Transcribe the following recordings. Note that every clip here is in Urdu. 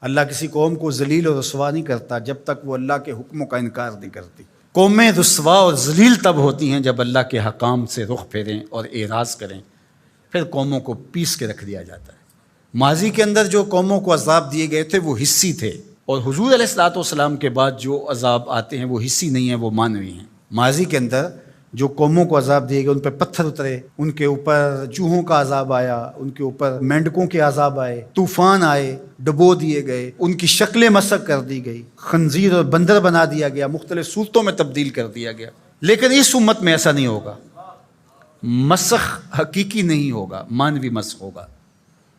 اللہ کسی قوم کو ذلیل و رسوا نہیں کرتا جب تک وہ اللہ کے حکموں کا انکار نہیں کرتی۔ قومیں رسوا اور ذلیل تب ہوتی ہیں جب اللہ کے حکام سے رخ پھیریں اور اعراض کریں، پھر قوموں کو پیس کے رکھ دیا جاتا ہے۔ ماضی کے اندر جو قوموں کو عذاب دیے گئے تھے وہ حصی تھے، اور حضور علیہ الصلوۃ والسلام کے بعد جو عذاب آتے ہیں وہ حصی نہیں ہیں، وہ معنوی ہیں۔ ماضی کے اندر جو قوموں کو عذاب دیے گئے، ان پہ پتھر اترے، ان کے اوپر چوہوں کا عذاب آیا، ان کے اوپر مینڈکوں کے عذاب آئے، طوفان آئے، ڈبو دیے گئے، ان کی شکلیں مسخ کر دی گئی، خنزیر اور بندر بنا دیا گیا، مختلف صورتوں میں تبدیل کر دیا گیا۔ لیکن اس امت میں ایسا نہیں ہوگا، مسخ حقیقی نہیں ہوگا، مانوی مسخ ہوگا۔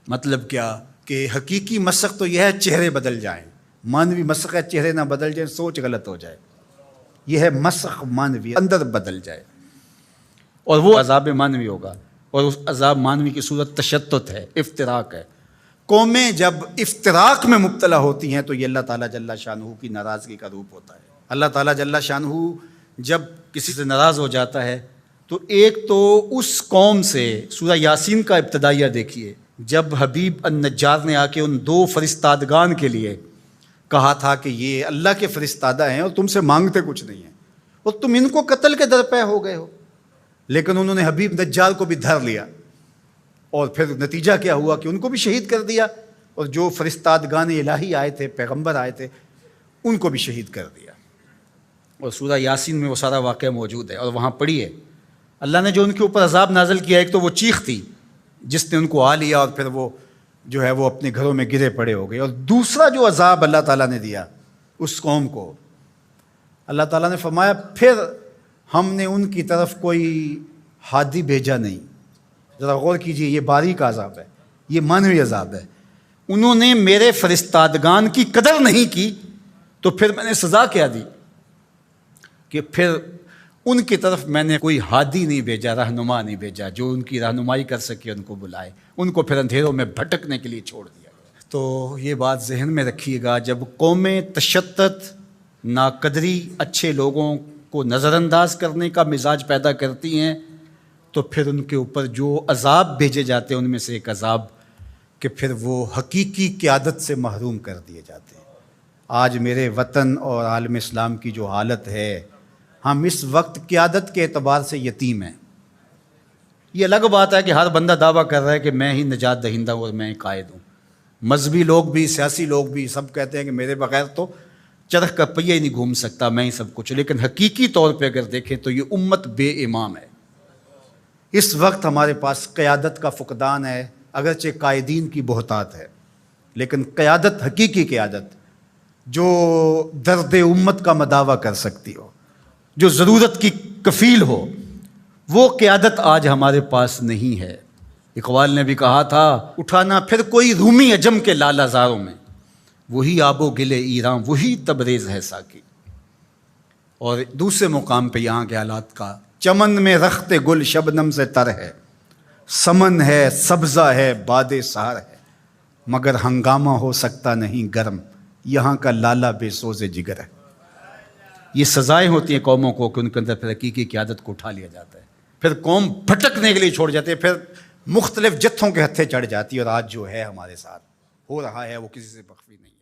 مطلب کیا کہ حقیقی مسخ تو یہ ہے چہرے بدل جائیں، مانوی مسخ ہے چہرے نہ بدل جائیں، سوچ غلط ہو جائے۔ یہ ہے مسخ مانوی، اندر بدل جائے، اور وہ عذاب مانوی ہوگا، اور اس عذاب مانوی کی صورت تشتت ہے، افتراق ہے۔ قومیں جب افتراق میں مبتلا ہوتی ہیں تو یہ اللہ تعالیٰ جل شانہ کی ناراضگی کا روپ ہوتا ہے۔ اللہ تعالیٰ جل شانہ جب کسی سے ناراض ہو جاتا ہے تو ایک تو اس قوم سے، سورہ یاسین کا ابتدائیہ دیکھیے، جب حبیب النجار نے آ کے ان 2 فرستادگان کے لیے کہا تھا کہ یہ اللہ کے فرستادہ ہیں اور تم سے مانگتے کچھ نہیں ہیں، اور تم ان کو قتل کے درپے ہو گئے ہو، لیکن انہوں نے حبیب نجار کو بھی دھر لیا، اور پھر نتیجہ کیا ہوا کہ ان کو بھی شہید کر دیا، اور جو فرستادگان الہی آئے تھے، پیغمبر آئے تھے، ان کو بھی شہید کر دیا۔ اور سورہ یاسین میں وہ سارا واقعہ موجود ہے، اور وہاں پڑھیے اللہ نے جو ان کے اوپر عذاب نازل کیا۔ ایک تو وہ چیخ تھی جس نے ان کو آ لیا، اور پھر وہ جو ہے وہ اپنے گھروں میں گرے پڑے ہو گئے۔ اور دوسرا جو عذاب اللہ تعالیٰ نے دیا اس قوم کو، اللہ تعالیٰ نے فرمایا پھر ہم نے ان کی طرف کوئی ہادی بھیجا نہیں۔ ذرا غور کیجئے، یہ باریک عذاب ہے، یہ مانوی عذاب ہے۔ انہوں نے میرے فرستادگان کی قدر نہیں کی تو پھر میں نے سزا کیا دی کہ پھر ان کی طرف میں نے کوئی ہادی نہیں بھیجا، رہنما نہیں بھیجا جو ان کی رہنمائی کر سکے، ان کو بلائے، ان کو پھر اندھیروں میں بھٹکنے کے لیے چھوڑ دیا گیا۔ تو یہ بات ذہن میں رکھیے گا، جب قومیں تشدد، ناقدری، اچھے لوگوں کو نظر انداز کرنے کا مزاج پیدا کرتی ہیں تو پھر ان کے اوپر جو عذاب بھیجے جاتے ہیں ان میں سے ایک عذاب کہ پھر وہ حقیقی قیادت سے محروم کر دیے جاتے ہیں۔ آج میرے وطن اور عالم اسلام کی جو حالت ہے، ہم اس وقت قیادت کے اعتبار سے یتیم ہیں۔ یہ الگ بات ہے کہ ہر بندہ دعویٰ کر رہا ہے کہ میں ہی نجات دہندہ ہوں اور میں ہی قائد ہوں، مذہبی لوگ بھی، سیاسی لوگ بھی، سب کہتے ہیں کہ میرے بغیر تو چرخ کا پہیہ ہی نہیں گھوم سکتا، میں ہی سب کچھ۔ لیکن حقیقی طور پہ اگر دیکھیں تو یہ امت بے امام ہے۔ اس وقت ہمارے پاس قیادت کا فقدان ہے، اگرچہ قائدین کی بہتات ہے، لیکن قیادت، حقیقی قیادت جو درد امت کا مداوع کر سکتی ہو، جو ضرورت کی کفیل ہو، وہ قیادت آج ہمارے پاس نہیں ہے۔ اقبال نے بھی کہا تھا، اٹھانا پھر کوئی رومی عجم کے لالہ زاروں میں، وہی آب و گل ایراں، وہی تبریز ہے ساکی۔ اور دوسرے مقام پہ یہاں کے حالات کا، چمن میں رخت گل شبنم سے تر ہے، سمن ہے، سبزہ ہے، باد سحر ہے، مگر ہنگامہ ہو سکتا نہیں گرم، یہاں کا لالا بے سوز جگر ہے۔ یہ سزائیں ہوتی ہیں قوموں کو کہ ان کے اندر پھر حقیقی قیادت کو اٹھا لیا جاتا ہے، پھر قوم بھٹکنے کے لیے چھوڑ جاتے ہیں، پھر مختلف جتھوں کے ہتھے چڑھ جاتی ہے، اور آج جو ہے ہمارے ساتھ ہو رہا ہے وہ کسی سے مخفی نہیں۔